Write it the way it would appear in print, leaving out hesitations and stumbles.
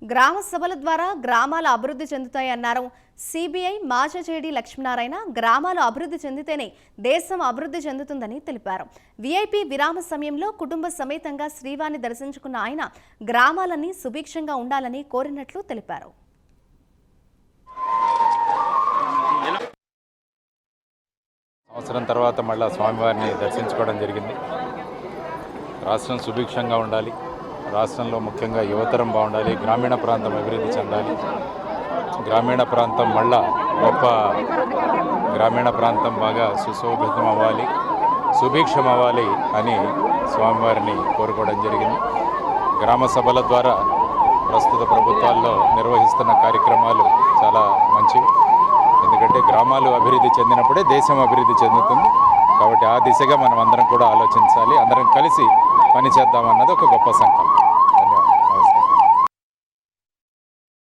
గ్రామ సభల ద్వారా గ్రామాలు అభివృద్ధి చెందుతాయన్నారు సిబిఐ మాచచేడి లక్ష్మీనారాయణ. గ్రామాలు అభివృద్ధి చెందితేనే దేశం అభివృద్ధి చెందుతుందని తెలిపారు. విఐపి విరామ సమయంలో కుటుంబ సమేతంగా శ్రీవారిని దర్శించుకున్న ఆయన గ్రామాలన్నీ సుభిక్షంగా ఉండాలని కోరినట్లు తెలిపారు. సంవత్సరం తర్వాత మళ్ళా స్వామివారిని దర్శించుకోవడం జరిగింది. రాష్ట్రం సుభిక్షంగా ఉండాలి, రాష్ట్రంలో ముఖ్యంగా యువతరం బాగుండాలి, గ్రామీణ ప్రాంతం అభివృద్ధి చెందాలి, గ్రామీణ ప్రాంతం మళ్ళా గొప్ప గ్రామీణ ప్రాంతం బాగా సుశోభితం అవ్వాలి, సుభిక్షం అవ్వాలి అని స్వామివారిని కోరుకోవడం జరిగింది. గ్రామ సభల ద్వారా ప్రస్తుత ప్రభుత్వాల్లో నిర్వహిస్తున్న కార్యక్రమాలు చాలా మంచివి. ఎందుకంటే గ్రామాలు అభివృద్ధి చెందినప్పుడే దేశం అభివృద్ధి చెందుతుంది. కాబట్టి ఆ దిశగా మనం అందరం కూడా ఆలోచించాలి, అందరం కలిసి పనిచేద్దామన్నది ఒక గొప్ప సంకల్పం.